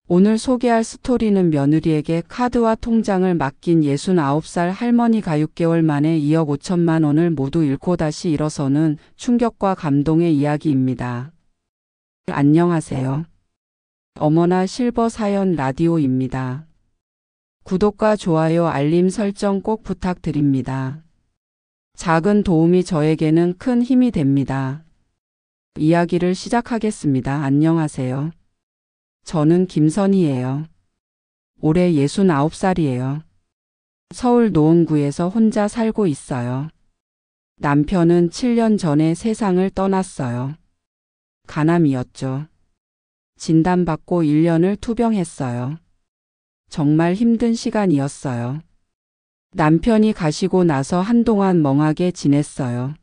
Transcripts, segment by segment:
오늘 소개할 스토리는 며느리에게 카드와 통장을 맡긴 69살 할머니가 6개월 만에 2억 5천만 원을 모두 잃고 다시 일어서는 충격과 감동의 이야기입니다. 안녕하세요. 어머나 실버 사연 라디오입니다. 구독과 좋아요 알림 설정 꼭 부탁드립니다. 작은 도움이 저에게는 큰 힘이 됩니다. 이야기를 시작하겠습니다. 안녕하세요. 저는 김선희예요. 올해 69살이에요. 서울 노원구에서 혼자 살고 있어요. 남편은 7년 전에 세상을 떠났어요. 간암이었죠. 진단받고 1년을 투병했어요. 정말 힘든 시간이었어요. 남편이 가시고 나서 한동안 멍하게 지냈어요.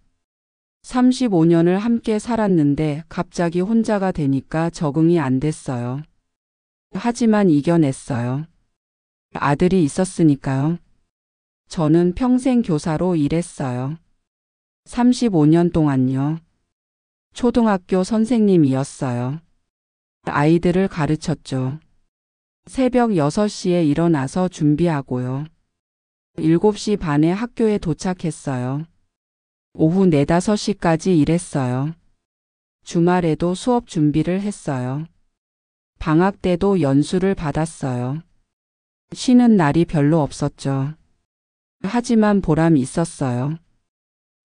35년을 함께 살았는데 갑자기 혼자가 되니까 적응이 안 됐어요. 하지만 이겨냈어요. 아들이 있었으니까요. 저는 평생 교사로 일했어요. 35년 동안요. 초등학교 선생님이었어요. 아이들을 가르쳤죠. 새벽 6시에 일어나서 준비하고요. 7시 반에 학교에 도착했어요. 오후 4, 5시까지 일했어요. 주말에도 수업 준비를 했어요. 방학 때도 연수를 받았어요. 쉬는 날이 별로 없었죠. 하지만 보람 있었어요.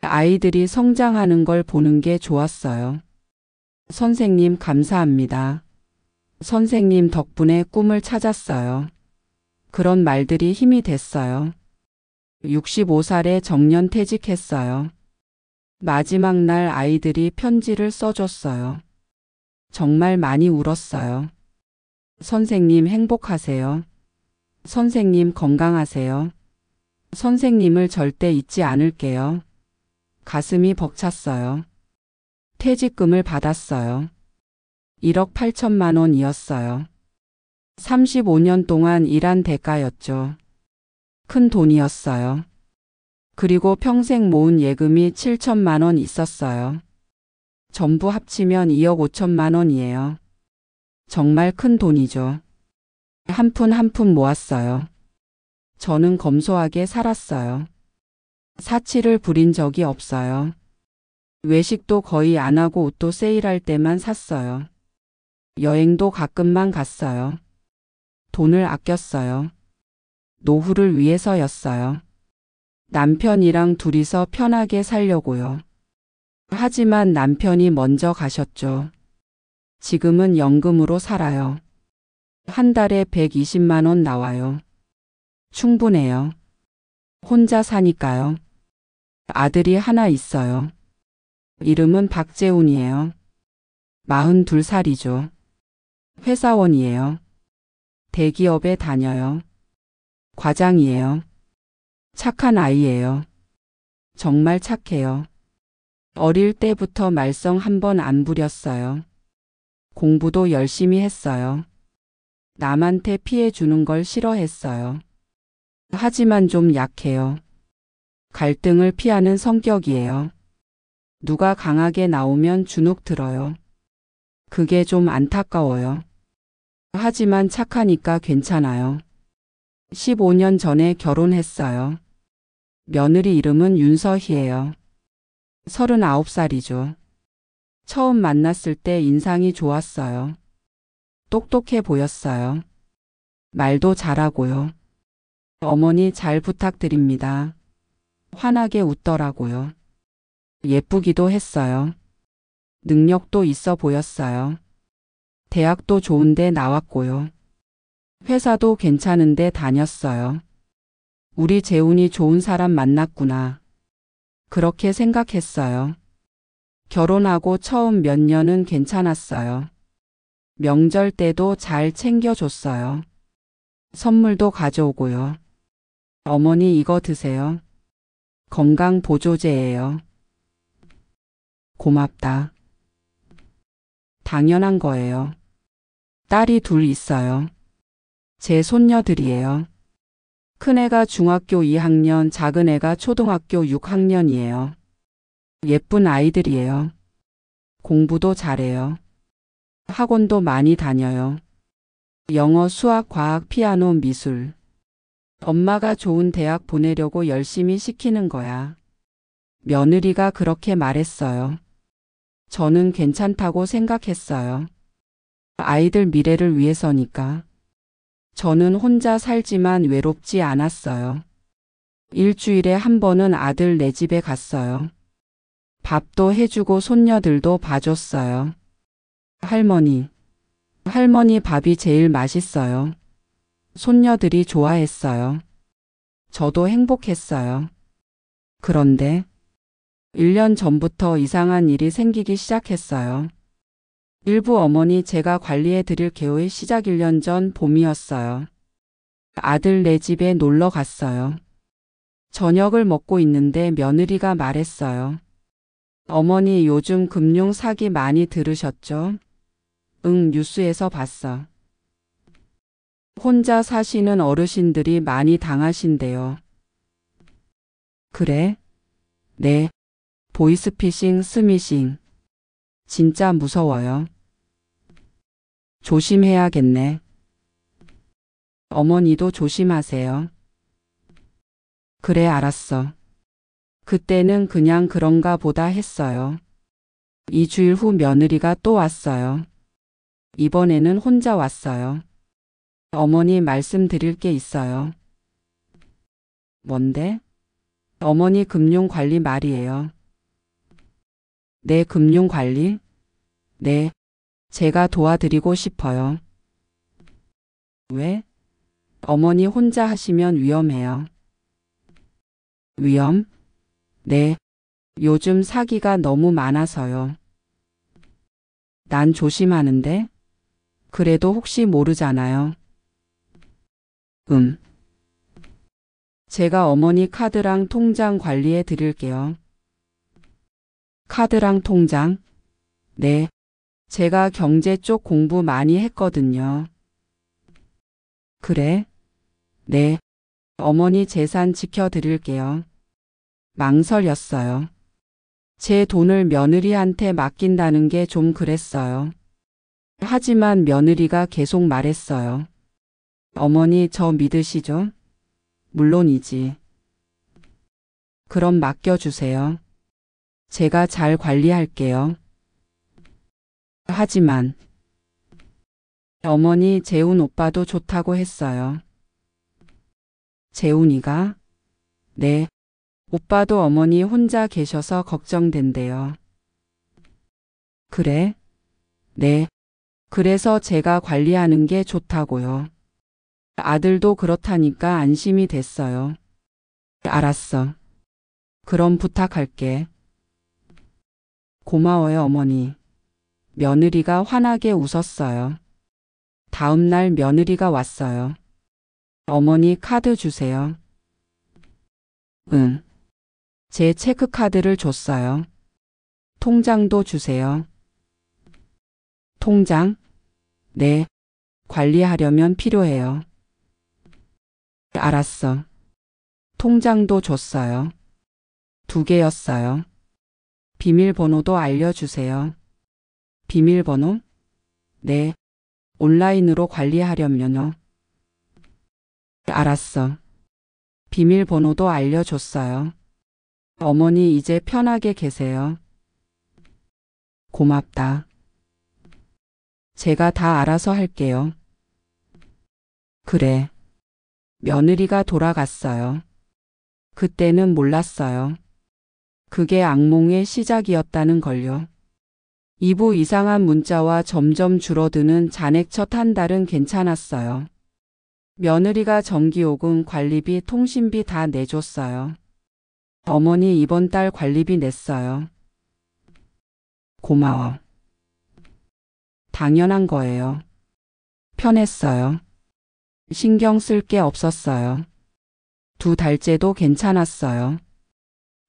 아이들이 성장하는 걸 보는 게 좋았어요. 선생님 감사합니다. 선생님 덕분에 꿈을 찾았어요. 그런 말들이 힘이 됐어요. 65살에 정년퇴직했어요. 마지막 날 아이들이 편지를 써줬어요. 정말 많이 울었어요. 선생님 행복하세요. 선생님 건강하세요. 선생님을 절대 잊지 않을게요. 가슴이 벅찼어요. 퇴직금을 받았어요. 1억 8천만 원이었어요. 35년 동안 일한 대가였죠. 큰 돈이었어요. 그리고 평생 모은 예금이 7천만 원 있었어요. 전부 합치면 2억 5천만 원이에요. 정말 큰 돈이죠. 한 푼 한 푼 모았어요. 저는 검소하게 살았어요. 사치를 부린 적이 없어요. 외식도 거의 안 하고 옷도 세일할 때만 샀어요. 여행도 가끔만 갔어요. 돈을 아꼈어요. 노후를 위해서였어요. 남편이랑 둘이서 편하게 살려고요. 하지만 남편이 먼저 가셨죠. 지금은 연금으로 살아요. 한 달에 120만 원 나와요. 충분해요. 혼자 사니까요. 아들이 하나 있어요. 이름은 박재훈이에요. 42살이죠. 회사원이에요. 대기업에 다녀요. 과장이에요. 착한 아이예요. 정말 착해요. 어릴 때부터 말썽 한 번 안 부렸어요. 공부도 열심히 했어요. 남한테 피해 주는 걸 싫어했어요. 하지만 좀 약해요. 갈등을 피하는 성격이에요. 누가 강하게 나오면 주눅 들어요. 그게 좀 안타까워요. 하지만 착하니까 괜찮아요. 15년 전에 결혼했어요. 며느리 이름은 윤서희예요. 39살이죠. 처음 만났을 때 인상이 좋았어요. 똑똑해 보였어요. 말도 잘하고요. 어머니 잘 부탁드립니다. 환하게 웃더라고요. 예쁘기도 했어요. 능력도 있어 보였어요. 대학도 좋은데 나왔고요. 회사도 괜찮은데 다녔어요. 우리 재훈이 좋은 사람 만났구나. 그렇게 생각했어요. 결혼하고 처음 몇 년은 괜찮았어요. 명절 때도 잘 챙겨줬어요. 선물도 가져오고요. 어머니 이거 드세요. 건강 보조제예요. 고맙다. 당연한 거예요. 딸이 둘 있어요. 제 손녀들이에요. 큰애가 중학교 2학년, 작은애가 초등학교 6학년이에요. 예쁜 아이들이에요. 공부도 잘해요. 학원도 많이 다녀요. 영어, 수학, 과학, 피아노, 미술. 엄마가 좋은 대학 보내려고 열심히 시키는 거야. 며느리가 그렇게 말했어요. 저는 괜찮다고 생각했어요. 아이들 미래를 위해서니까. 저는 혼자 살지만 외롭지 않았어요. 일주일에 한 번은 아들 네 집에 갔어요. 밥도 해주고 손녀들도 봐줬어요. 할머니 밥이 제일 맛있어요. 손녀들이 좋아했어요. 저도 행복했어요. 그런데 1년 전부터 이상한 일이 생기기 시작했어요. 일부 어머니 제가 관리해 드릴 개호의 시작 1년 전 봄이었어요. 아들 네 집에 놀러 갔어요. 저녁을 먹고 있는데 며느리가 말했어요. 어머니 요즘 금융 사기 많이 들으셨죠? 응, 뉴스에서 봤어. 혼자 사시는 어르신들이 많이 당하신대요. 그래? 네. 보이스피싱, 스미싱. 진짜 무서워요. 조심해야겠네. 어머니도 조심하세요. 그래, 알았어. 그때는 그냥 그런가 보다 했어요. 2주일 후 며느리가 또 왔어요. 이번에는 혼자 왔어요. 어머니 말씀드릴 게 있어요. 뭔데? 어머니 금융관리 말이에요. 네, 금융관리? 네, 제가 도와드리고 싶어요. 왜? 어머니 혼자 하시면 위험해요. 위험? 네, 요즘 사기가 너무 많아서요. 난 조심하는데? 그래도 혹시 모르잖아요. 제가 어머니 카드랑 통장 관리해 드릴게요. 카드랑 통장? 네, 제가 경제 쪽 공부 많이 했거든요. 그래? 네, 어머니 재산 지켜드릴게요. 망설였어요. 제 돈을 며느리한테 맡긴다는 게 좀 그랬어요. 하지만 며느리가 계속 말했어요. 어머니 저 믿으시죠? 물론이지. 그럼 맡겨주세요. 제가 잘 관리할게요. 하지만 어머니 재훈 오빠도 좋다고 했어요. 재훈이가? 네. 오빠도 어머니 혼자 계셔서 걱정된대요. 그래? 네. 그래서 제가 관리하는 게 좋다고요. 아들도 그렇다니까 안심이 됐어요. 알았어. 그럼 부탁할게. 고마워요, 어머니. 며느리가 환하게 웃었어요. 다음 날 며느리가 왔어요. 어머니 카드 주세요. 응. 제 체크카드를 줬어요. 통장도 주세요. 통장? 네. 관리하려면 필요해요. 알았어. 통장도 줬어요. 2개였어요. 비밀번호도 알려주세요. 비밀번호? 네. 온라인으로 관리하려면요. 알았어. 비밀번호도 알려줬어요. 어머니 이제 편하게 계세요. 고맙다. 제가 다 알아서 할게요. 그래. 며느리가 돌아갔어요. 그때는 몰랐어요. 그게 악몽의 시작이었다는 걸요. 2부 이상한 문자와 점점 줄어드는 잔액 첫 한 달은 괜찮았어요. 며느리가 전기요금, 관리비, 통신비 다 내줬어요. 어머니 이번 달 관리비 냈어요. 고마워. 당연한 거예요. 편했어요. 신경 쓸 게 없었어요. 2달째도 괜찮았어요.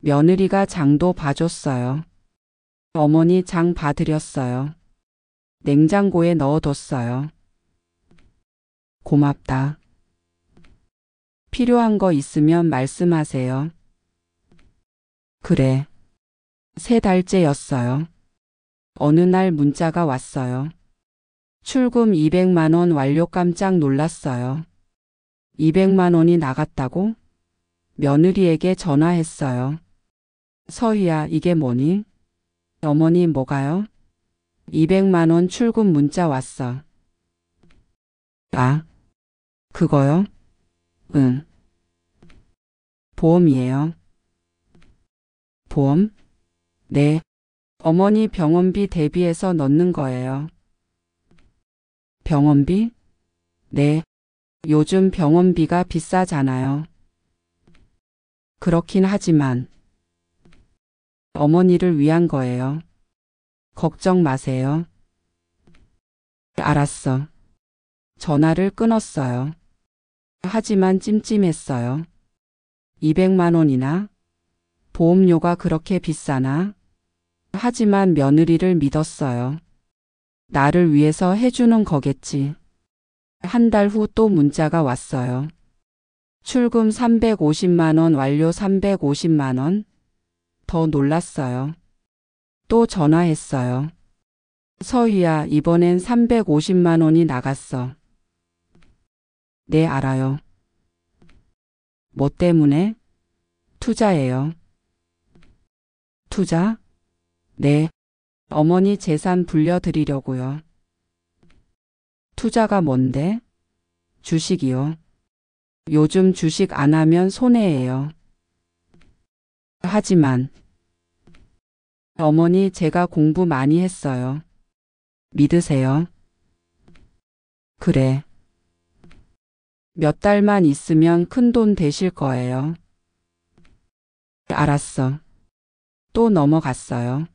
며느리가 장도 봐줬어요. 어머니 장 봐드렸어요. 냉장고에 넣어뒀어요. 고맙다. 필요한 거 있으면 말씀하세요. 그래. 3달째였어요. 어느 날 문자가 왔어요. 출금 200만 원 완료. 깜짝 놀랐어요. 200만 원이 나갔다고? 며느리에게 전화했어요. 서희야, 이게 뭐니? 어머니, 뭐가요? 200만 원 출금 문자 왔어. 아, 그거요? 응. 보험이에요. 보험? 네. 어머니 병원비 대비해서 넣는 거예요. 병원비? 네. 요즘 병원비가 비싸잖아요. 그렇긴 하지만 어머니를 위한 거예요. 걱정 마세요. 알았어. 전화를 끊었어요. 하지만 찜찜했어요. 200만 원이나? 보험료가 그렇게 비싸나? 하지만 며느리를 믿었어요. 나를 위해서 해주는 거겠지. 한 달 후 또 문자가 왔어요. 출금 350만 원 완료. 350만 원? 더 놀랐어요. 또 전화했어요. 서희야, 이번엔 350만 원이 나갔어. 네, 알아요. 뭐 때문에? 투자예요. 투자? 네. 어머니 재산 불려드리려고요. 투자가 뭔데? 주식이요. 요즘 주식 안 하면 손해예요. 하지만 어머니, 제가 공부 많이 했어요. 믿으세요? 그래. 몇 달만 있으면 큰돈 되실 거예요. 알았어. 또 넘어갔어요.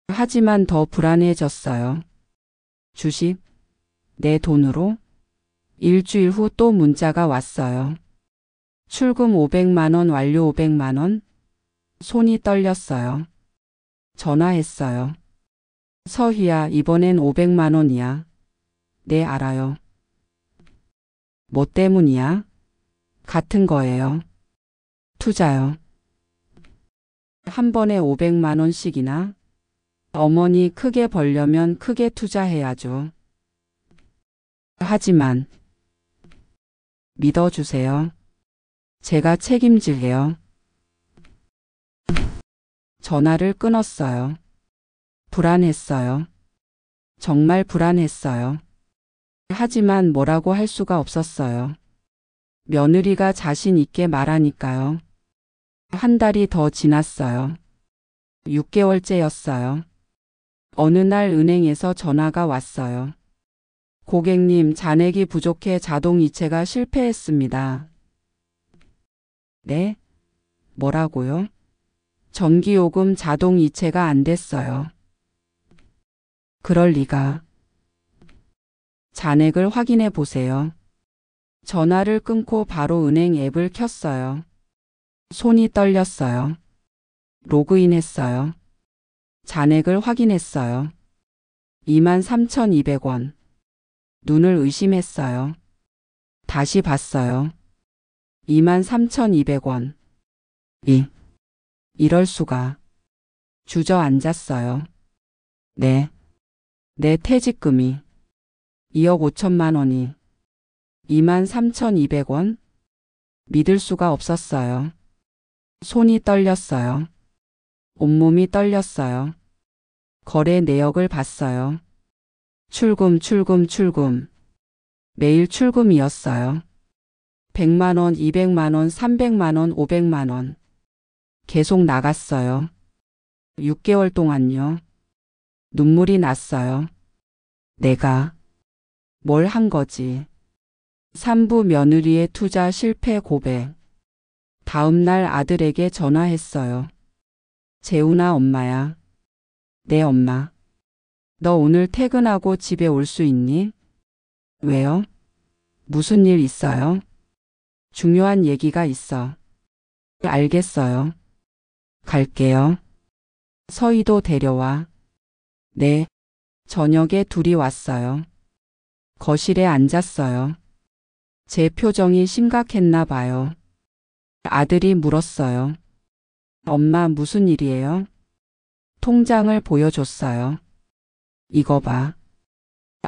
하지만 더 불안해졌어요. 주식? 내 돈으로? 일주일 후 또 문자가 왔어요. 출금 500만 원 완료. 500만 원? 손이 떨렸어요. 전화했어요. 서희야, 이번엔 500만 원이야. 네, 알아요. 뭐 때문이야? 같은 거예요. 투자요. 한 번에 500만 원씩이나? 어머니, 크게 벌려면 크게 투자해야죠. 하지만 믿어주세요. 제가 책임질게요. 전화를 끊었어요. 불안했어요. 정말 불안했어요. 하지만 뭐라고 할 수가 없었어요. 며느리가 자신 있게 말하니까요. 한 달이 더 지났어요. 6개월째였어요. 어느 날 은행에서 전화가 왔어요. 고객님, 잔액이 부족해 자동이체가 실패했습니다. 네? 뭐라고요? 전기요금 자동이체가 안 됐어요. 그럴 리가. 잔액을 확인해 보세요. 전화를 끊고 바로 은행 앱을 켰어요. 손이 떨렸어요. 로그인했어요. 잔액을 확인했어요. 23,200원. 눈을 의심했어요. 다시 봤어요. 23,200원. 이럴 수가. 주저앉았어요. 네. 내 퇴직금이 2억 5천만 원이 23,200원? 믿을 수가 없었어요. 손이 떨렸어요. 온몸이 떨렸어요. 거래 내역을 봤어요. 출금. 매일 출금이었어요. 100만 원, 200만 원, 300만 원, 500만 원. 계속 나갔어요. 6개월 동안요. 눈물이 났어요. 내가 뭘 한 거지. 산부 며느리의 투자 실패 고백. 다음 날 아들에게 전화했어요. 재훈아, 엄마야. 네, 엄마. 너 오늘 퇴근하고 집에 올 수 있니? 왜요? 무슨 일 있어요? 중요한 얘기가 있어. 알겠어요. 갈게요. 서희도 데려와. 네. 저녁에 둘이 왔어요. 거실에 앉았어요. 제 표정이 심각했나 봐요. 아들이 물었어요. 엄마, 무슨 일이에요? 통장을 보여줬어요. 이거 봐.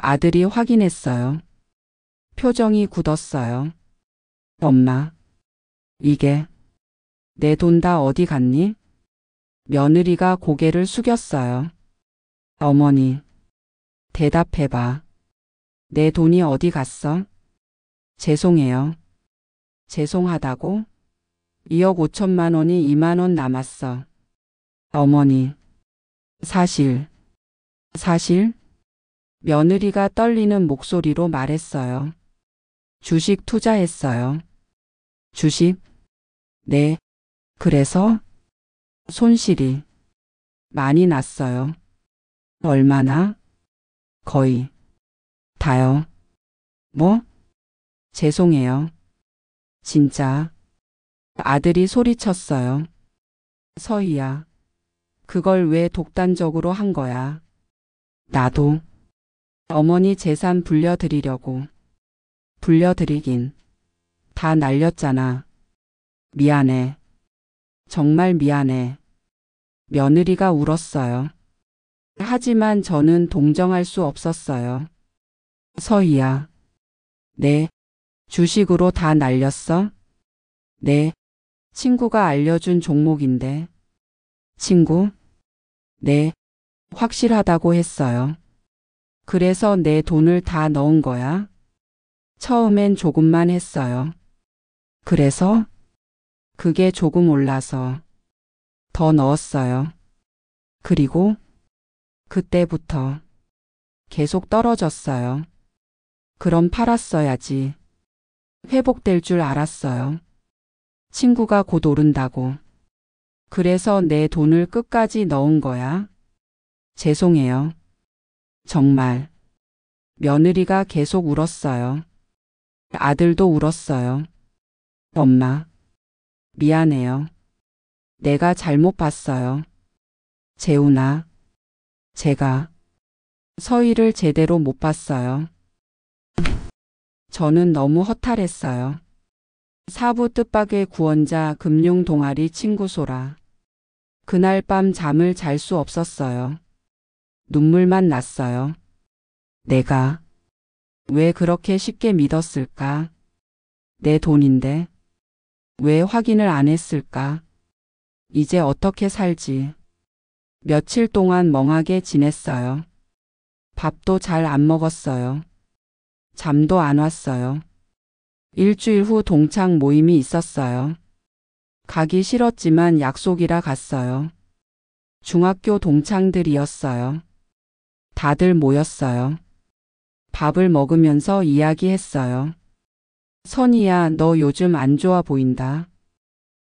아들이 확인했어요. 표정이 굳었어요. 엄마, 이게 내 돈 다 어디 갔니? 며느리가 고개를 숙였어요. 어머니, 대답해봐. 내 돈이 어디 갔어? 죄송해요. 죄송하다고? 2억 5천만 원이 2만 원 남았어. 어머니, 사실. 며느리가 떨리는 목소리로 말했어요. 주식 투자했어요. 주식? 네. 그래서 손실이 많이 났어요. 얼마나? 거의 다요. 뭐? 죄송해요. 진짜. 아들이 소리쳤어요. 서희야, 그걸 왜 독단적으로 한 거야? 나도 어머니 재산 불려드리려고. 불려드리긴. 다 날렸잖아. 미안해. 정말 미안해. 며느리가 울었어요. 하지만 저는 동정할 수 없었어요. 서희야. 네. 주식으로 다 날렸어? 네. 친구가 알려준 종목인데. 친구? 네. 확실하다고 했어요. 그래서 내 돈을 다 넣은 거야? 처음엔 조금만 했어요. 그래서? 그게 조금 올라서 더 넣었어요. 그리고 그때부터 계속 떨어졌어요. 그럼 팔았어야지. 회복될 줄 알았어요. 친구가 곧 오른다고. 그래서 내 돈을 끝까지 넣은 거야. 죄송해요. 정말. 며느리가 계속 울었어요. 아들도 울었어요. 엄마, 미안해요. 내가 잘못 봤어요. 재훈아, 제가 서희를 제대로 못 봤어요. 저는 너무 허탈했어요. 사부 뜻밖의 구원자 금융 동아리 친구 소라. 그날 밤 잠을 잘 수 없었어요. 눈물만 났어요. 내가 왜 그렇게 쉽게 믿었을까? 내 돈인데 왜 확인을 안 했을까? 이제 어떻게 살지? 며칠 동안 멍하게 지냈어요. 밥도 잘 안 먹었어요. 잠도 안 왔어요. 일주일 후 동창 모임이 있었어요. 가기 싫었지만 약속이라 갔어요. 중학교 동창들이었어요. 다들 모였어요. 밥을 먹으면서 이야기했어요. 선이야, 너 요즘 안 좋아 보인다.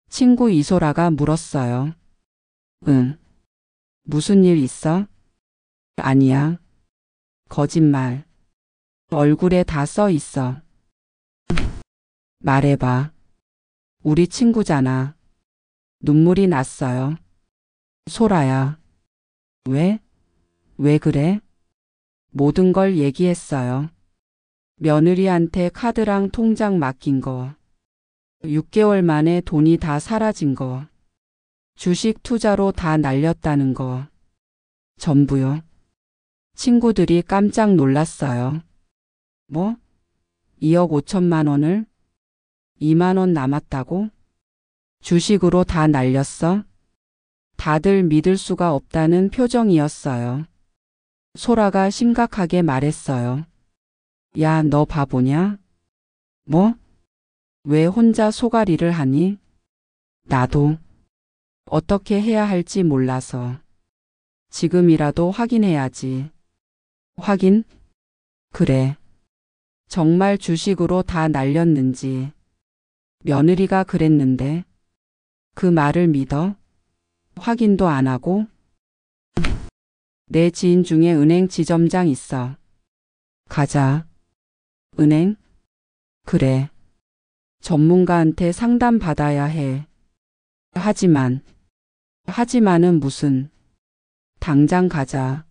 친구 이소라가 물었어요. 응. 무슨 일 있어? 아니야. 거짓말. 얼굴에 다 써 있어. 말해봐. 우리 친구잖아. 눈물이 났어요. 소라야. 왜? 왜 그래? 모든 걸 얘기했어요. 며느리한테 카드랑 통장 맡긴 거. 6개월 만에 돈이 다 사라진 거. 주식 투자로 다 날렸다는 거. 전부요. 친구들이 깜짝 놀랐어요. 뭐? 2억 5천만 원을? 2만 원 남았다고? 주식으로 다 날렸어? 다들 믿을 수가 없다는 표정이었어요. 소라가 심각하게 말했어요. 야, 너 바보냐? 뭐? 왜 혼자 소가리를 하니? 나도 어떻게 해야 할지 몰라서. 지금이라도 확인해야지. 확인? 그래. 정말 주식으로 다 날렸는지. 며느리가 그랬는데. 그 말을 믿어? 확인도 안 하고? 내 지인 중에 은행 지점장 있어. 가자. 은행? 그래. 전문가한테 상담 받아야 해. 하지만은 무슨. 당장 가자.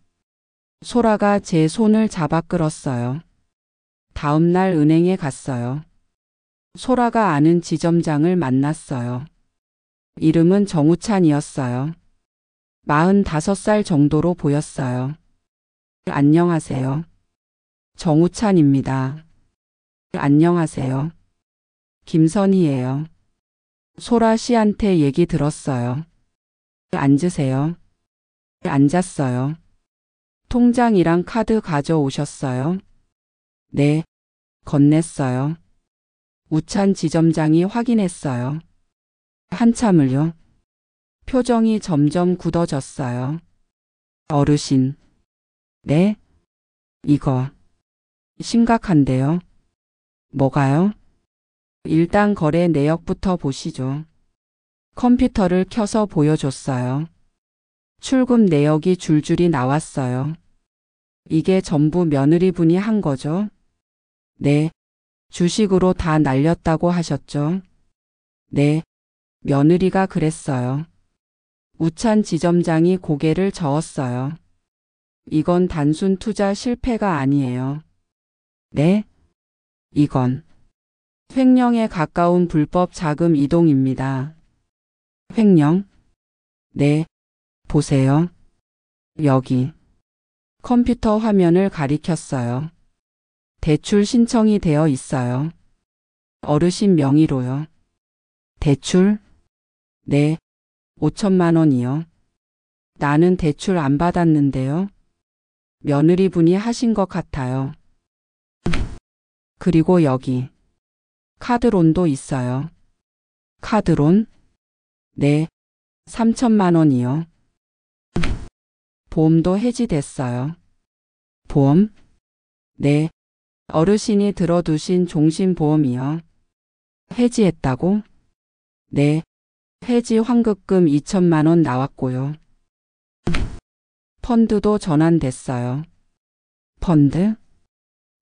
소라가 제 손을 잡아 끌었어요. 다음 날 은행에 갔어요. 소라가 아는 지점장을 만났어요. 이름은 정우찬이었어요. 45살 정도로 보였어요. 안녕하세요. 정우찬입니다. 안녕하세요. 김선희예요. 소라 씨한테 얘기 들었어요. 앉으세요. 앉았어요. 통장이랑 카드 가져오셨어요? 네, 건넸어요. 우찬 지점장이 확인했어요. 한참을요. 표정이 점점 굳어졌어요. 어르신. 네? 이거 심각한데요. 뭐가요? 일단 거래 내역부터 보시죠. 컴퓨터를 켜서 보여줬어요. 출금 내역이 줄줄이 나왔어요. 이게 전부 며느리분이 한 거죠? 네. 주식으로 다 날렸다고 하셨죠? 네. 며느리가 그랬어요. 우찬 지점장이 고개를 저었어요. 이건 단순 투자 실패가 아니에요. 네? 이건 횡령에 가까운 불법 자금 이동입니다. 횡령? 네. 보세요. 여기. 컴퓨터 화면을 가리켰어요. 대출 신청이 되어 있어요. 어르신 명의로요. 대출? 네. 5천만 원이요. 나는 대출 안 받았는데요. 며느리분이 하신 것 같아요. 그리고 여기. 카드론도 있어요. 카드론? 네. 3천만 원이요. 보험도 해지됐어요. 보험? 네. 어르신이 들어두신 종신보험이요. 해지했다고? 네. 해지 환급금 2천만 원 나왔고요. 펀드도 전환됐어요. 펀드?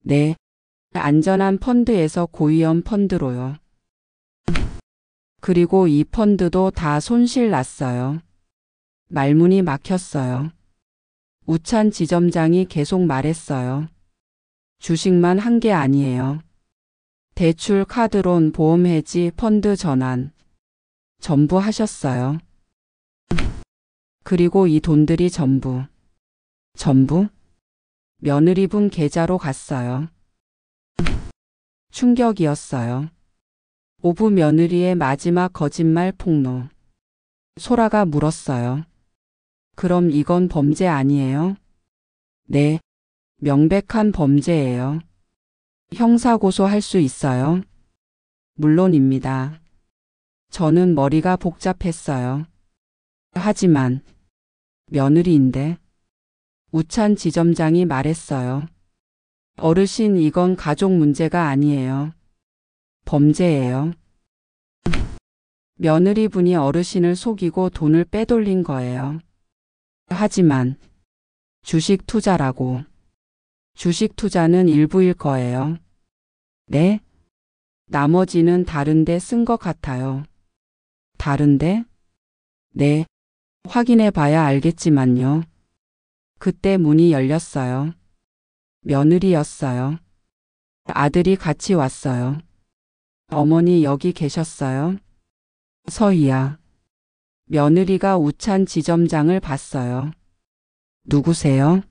네. 안전한 펀드에서 고위험 펀드로요. 그리고 이 펀드도 다 손실 났어요. 말문이 막혔어요. 우찬 지점장이 계속 말했어요. 주식만 한 게 아니에요. 대출, 카드론, 보험 해지, 펀드 전환. 전부 하셨어요. 그리고 이 돈들이 전부 며느리분 계좌로 갔어요. 충격이었어요. 오부 며느리의 마지막 거짓말 폭로. 소라가 물었어요. 그럼 이건 범죄 아니에요? 네, 명백한 범죄예요. 형사고소할 수 있어요? 물론입니다. 저는 머리가 복잡했어요. 하지만 며느리인데 우찬 지점장이 말했어요. 어르신, 이건 가족 문제가 아니에요. 범죄예요. 며느리분이 어르신을 속이고 돈을 빼돌린 거예요. 하지만 주식 투자라고. 주식 투자는 일부일 거예요. 네? 나머지는 다른데 쓴 것 같아요. 다른데? 네. 확인해 봐야 알겠지만요. 그때 문이 열렸어요. 며느리였어요. 아들이 같이 왔어요. 어머니 여기 계셨어요? 서희야. 며느리가 우찬 지점장을 봤어요. 누구세요?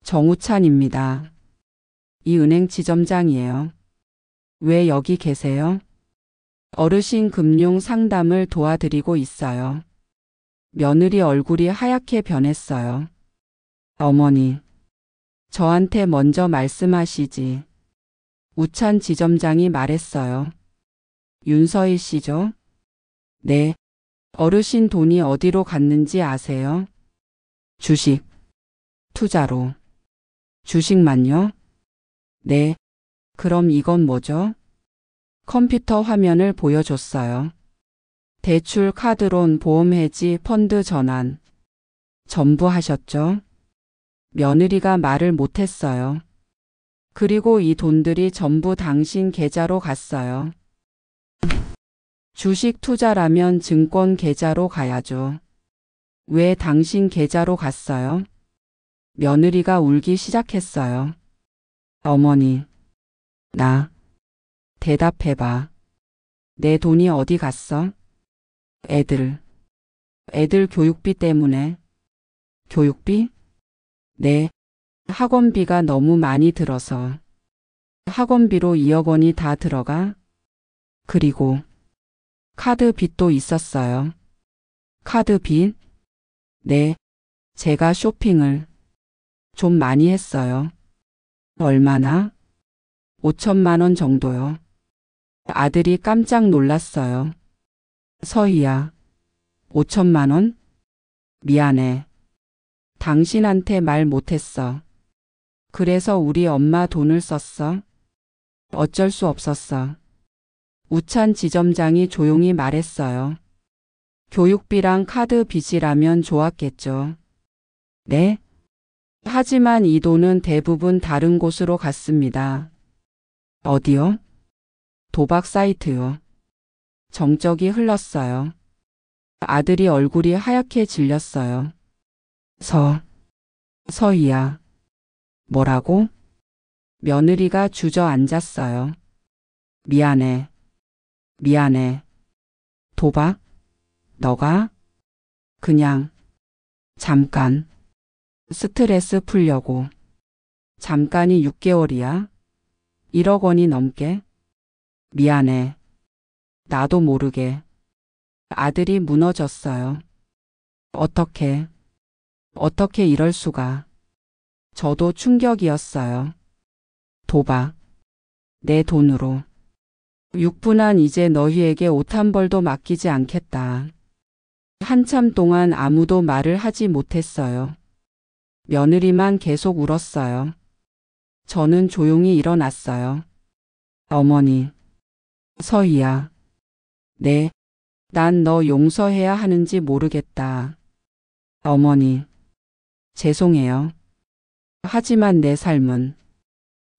정우찬입니다. 이 은행 지점장이에요. 왜 여기 계세요? 어르신 금융 상담을 도와드리고 있어요. 며느리 얼굴이 하얗게 변했어요. 어머니, 저한테 먼저 말씀하시지. 우찬 지점장이 말했어요. 윤서희 씨죠? 네. 어르신 돈이 어디로 갔는지 아세요? 주식. 투자로. 주식만요? 네. 그럼 이건 뭐죠? 컴퓨터 화면을 보여줬어요. 대출, 카드론, 보험 해지, 펀드 전환. 전부 하셨죠? 며느리가 말을 못했어요. 그리고 이 돈들이 전부 당신 계좌로 갔어요. 주식 투자라면 증권 계좌로 가야죠. 왜 당신 계좌로 갔어요? 며느리가 울기 시작했어요. 어머니, 나 대답해봐. 내 돈이 어디 갔어? 애들 교육비 때문에. 교육비? 네. 학원비가 너무 많이 들어서. 학원비로 2억 원이 다 들어가? 그리고 카드 빚도 있었어요. 카드 빚? 네, 제가 쇼핑을 좀 많이 했어요. 얼마나? 5천만 원 정도요. 아들이 깜짝 놀랐어요. 서희야, 5천만 원? 미안해. 당신한테 말 못했어. 그래서 우리 엄마 돈을 썼어? 어쩔 수 없었어. 우찬 지점장이 조용히 말했어요. 교육비랑 카드 빚이라면 좋았겠죠. 네? 하지만 이 돈은 대부분 다른 곳으로 갔습니다. 어디요? 도박 사이트요. 정적이 흘렀어요. 아들이 얼굴이 하얗게 질렸어요. 서희야. 뭐라고? 며느리가 주저앉았어요. 미안해. 미안해. 도박? 너가? 그냥 잠깐 스트레스 풀려고. 잠깐이 6개월이야? 1억 원이 넘게? 미안해. 나도 모르게. 아들이 무너졌어요. 어떻게 이럴 수가. 저도 충격이었어요. 도박. 내 돈으로. 육분한 이제 너희에게 옷 한 벌도 맡기지 않겠다. 한참 동안 아무도 말을 하지 못했어요. 며느리만 계속 울었어요. 저는 조용히 일어났어요. 어머니. 서희야. 네. 난 너 용서해야 하는지 모르겠다. 어머니. 죄송해요. 하지만 내 삶은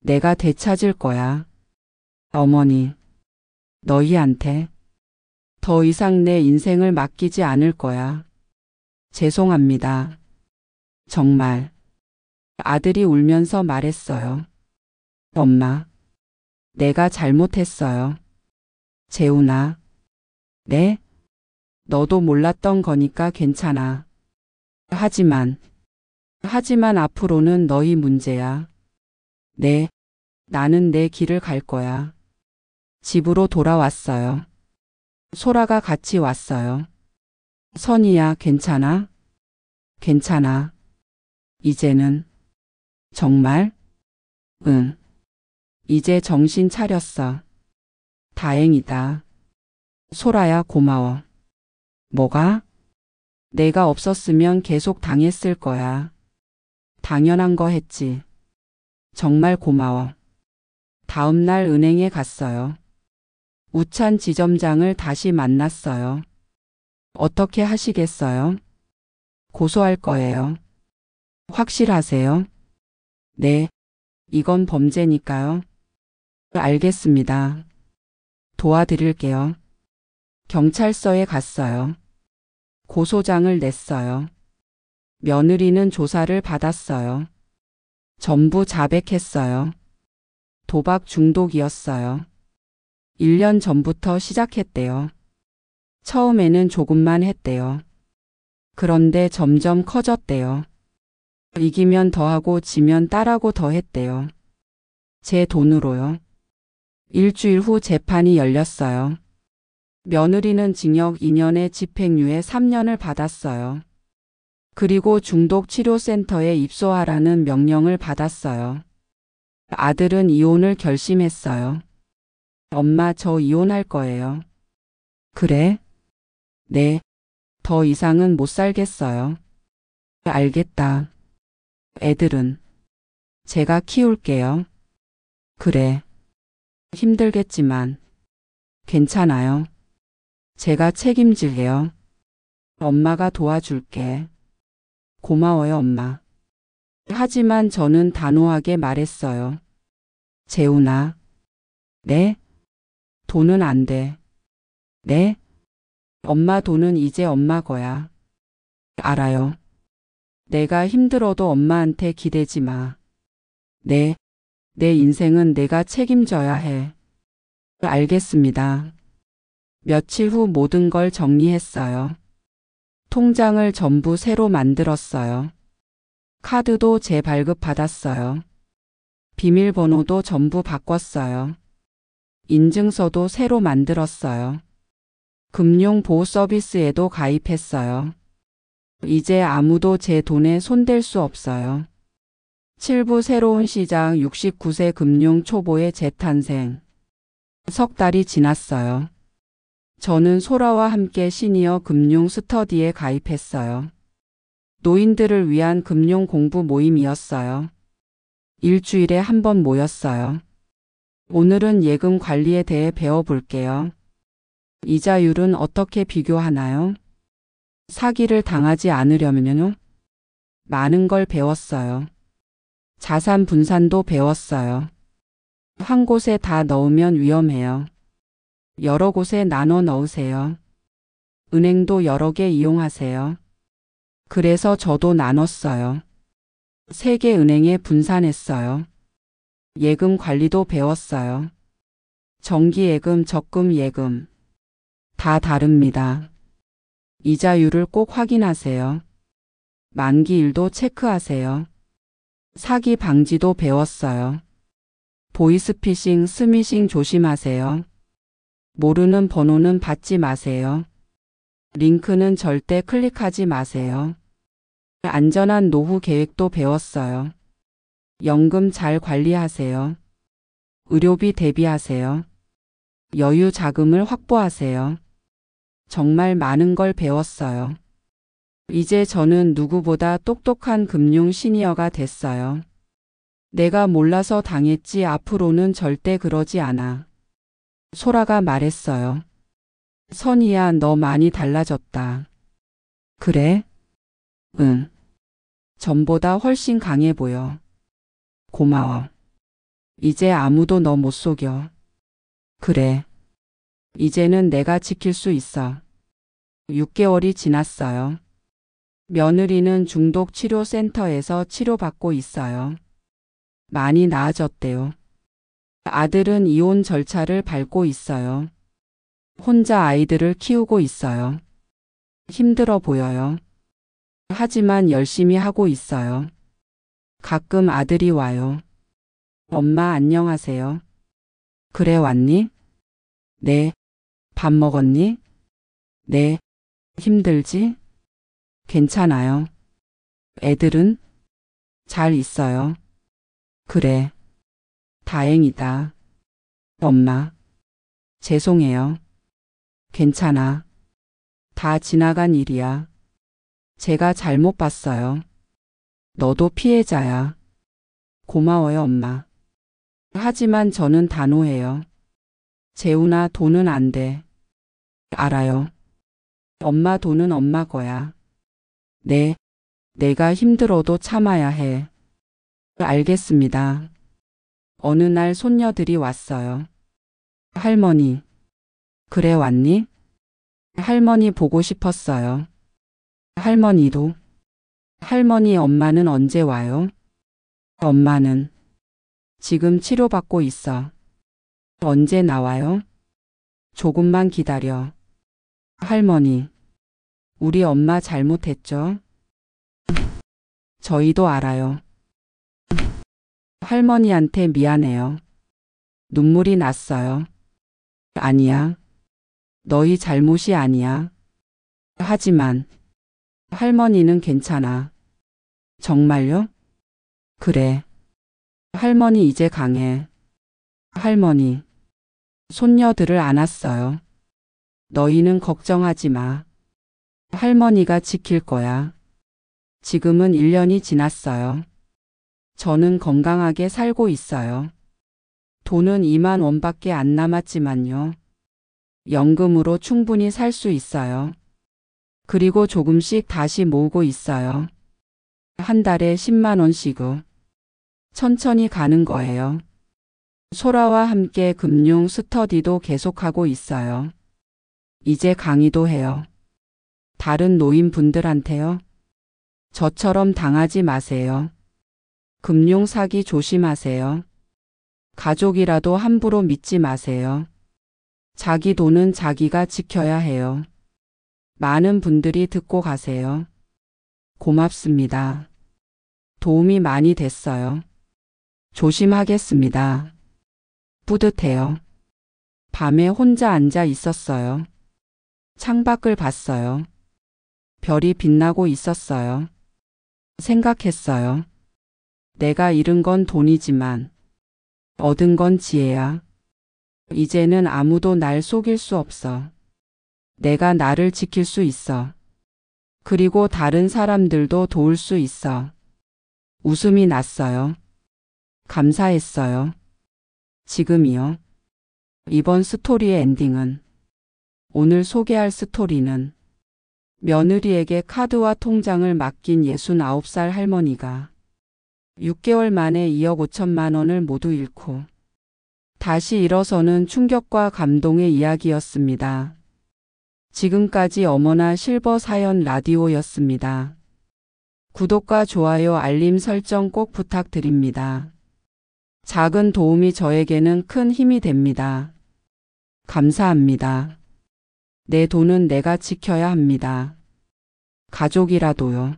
내가 되찾을 거야. 어머니. 너희한테 더 이상 내 인생을 맡기지 않을 거야. 죄송합니다. 정말. 아들이 울면서 말했어요. 엄마. 내가 잘못했어요. 재훈아. 네? 너도 몰랐던 거니까 괜찮아. 하지만 앞으로는 너희 문제야. 네. 나는 내 길을 갈 거야. 집으로 돌아왔어요. 소라가 같이 왔어요. 선이야, 괜찮아? 괜찮아. 이제는. 정말? 응. 이제 정신 차렸어. 다행이다. 소라야, 고마워. 뭐가? 내가 없었으면 계속 당했을 거야. 당연한 거 했지. 정말 고마워. 다음 날 은행에 갔어요. 우찬 지점장을 다시 만났어요. 어떻게 하시겠어요? 고소할 거예요. 확실하세요? 네, 이건 범죄니까요. 알겠습니다. 도와드릴게요. 경찰서에 갔어요. 고소장을 냈어요. 며느리는 조사를 받았어요. 전부 자백했어요. 도박 중독이었어요. 1년 전부터 시작했대요. 처음에는 조금만 했대요. 그런데 점점 커졌대요. 이기면 더하고 지면 딸하고 더 했대요. 제 돈으로요. 일주일 후 재판이 열렸어요. 며느리는 징역 2년에 집행유예 3년을 받았어요. 그리고 중독치료센터에 입소하라는 명령을 받았어요. 아들은 이혼을 결심했어요. 엄마, 저 이혼할 거예요. 그래? 네. 더 이상은 못 살겠어요. 알겠다. 애들은 제가 키울게요. 그래. 힘들겠지만 괜찮아요. 제가 책임질게요. 엄마가 도와줄게. 고마워요, 엄마. 하지만 저는 단호하게 말했어요. 재훈아. 네? 돈은 안 돼. 네? 엄마 돈은 이제 엄마 거야. 알아요. 내가 힘들어도 엄마한테 기대지 마. 네. 내 인생은 내가 책임져야 해. 알겠습니다. 며칠 후 모든 걸 정리했어요. 통장을 전부 새로 만들었어요. 카드도 재발급 받았어요. 비밀번호도 전부 바꿨어요. 인증서도 새로 만들었어요. 금융보호 서비스에도 가입했어요. 이제 아무도 제 돈에 손댈 수 없어요. 7부 새로운 시장 69세 금융 초보의 재탄생. 석 달이 지났어요. 저는 소라와 함께 시니어 금융 스터디에 가입했어요. 노인들을 위한 금융 공부 모임이었어요. 일주일에 한 번 모였어요. 오늘은 예금 관리에 대해 배워볼게요. 이자율은 어떻게 비교하나요? 사기를 당하지 않으려면요? 많은 걸 배웠어요. 자산 분산도 배웠어요. 한 곳에 다 넣으면 위험해요. 여러 곳에 나눠 넣으세요. 은행도 여러 개 이용하세요. 그래서 저도 나눴어요. 3개 은행에 분산했어요. 예금 관리도 배웠어요. 정기예금, 적금 예금. 다 다릅니다. 이자율을 꼭 확인하세요. 만기일도 체크하세요. 사기 방지도 배웠어요. 보이스피싱, 스미싱 조심하세요. 모르는 번호는 받지 마세요. 링크는 절대 클릭하지 마세요. 안전한 노후 계획도 배웠어요. 연금 잘 관리하세요. 의료비 대비하세요. 여유 자금을 확보하세요. 정말 많은 걸 배웠어요. 이제 저는 누구보다 똑똑한 금융 시니어가 됐어요. 내가 몰라서 당했지 앞으로는 절대 그러지 않아. 소라가 말했어요. 선이야, 너 많이 달라졌다. 그래? 응. 전보다 훨씬 강해 보여. 고마워. 이제 아무도 너 못 속여. 그래. 이제는 내가 지킬 수 있어. 6개월이 지났어요. 며느리는 중독치료센터에서 치료받고 있어요. 많이 나아졌대요. 아들은 이혼 절차를 밟고 있어요. 혼자 아이들을 키우고 있어요. 힘들어 보여요. 하지만 열심히 하고 있어요. 가끔 아들이 와요. 엄마 안녕하세요. 그래 왔니? 네. 밥 먹었니? 네. 힘들지? 괜찮아요. 애들은? 잘 있어요. 그래. 다행이다. 엄마. 죄송해요. 괜찮아. 다 지나간 일이야. 제가 잘못 봤어요. 너도 피해자야. 고마워요, 엄마. 하지만 저는 단호해요. 재우나 돈은 안 돼. 알아요. 엄마 돈은 엄마 거야. 네. 내가 힘들어도 참아야 해. 알겠습니다. 어느 날 손녀들이 왔어요. 할머니. 그래 왔니? 할머니 보고 싶었어요. 할머니도. 할머니 엄마는 언제 와요? 엄마는 지금 치료받고 있어. 언제 나와요? 조금만 기다려. 할머니. 우리 엄마 잘못했죠? 저희도 알아요. 할머니한테 미안해요. 눈물이 났어요. 아니야. 너희 잘못이 아니야. 하지만 할머니는 괜찮아. 정말요? 그래. 할머니 이제 강해. 할머니. 손녀들을 안았어요. 너희는 걱정하지 마. 할머니가 지킬 거야. 지금은 1년이 지났어요. 저는 건강하게 살고 있어요. 돈은 2만 원밖에 안 남았지만요. 연금으로 충분히 살 수 있어요. 그리고 조금씩 다시 모으고 있어요. 한 달에 10만 원씩요. 천천히 가는 거예요. 소라와 함께 금융 스터디도 계속하고 있어요. 이제 강의도 해요. 다른 노인분들한테요. 저처럼 당하지 마세요. 금융 사기 조심하세요. 가족이라도 함부로 믿지 마세요. 자기 돈은 자기가 지켜야 해요. 많은 분들이 듣고 가세요. 고맙습니다. 도움이 많이 됐어요. 조심하겠습니다. 뿌듯해요. 밤에 혼자 앉아 있었어요. 창밖을 봤어요. 별이 빛나고 있었어요. 생각했어요. 내가 잃은 건 돈이지만 얻은 건 지혜야. 이제는 아무도 날 속일 수 없어. 내가 나를 지킬 수 있어. 그리고 다른 사람들도 도울 수 있어. 웃음이 났어요. 감사했어요. 지금이요. 이번 스토리의 엔딩은, 오늘 소개할 스토리는 며느리에게 카드와 통장을 맡긴 69살 할머니가 6개월 만에 2억 5천만 원을 모두 잃고 다시 일어서는 충격과 감동의 이야기였습니다. 지금까지 어머나 실버 사연 라디오였습니다. 구독과 좋아요, 알림 설정 꼭 부탁드립니다. 작은 도움이 저에게는 큰 힘이 됩니다. 감사합니다. 내 돈은 내가 지켜야 합니다. 가족이라도요.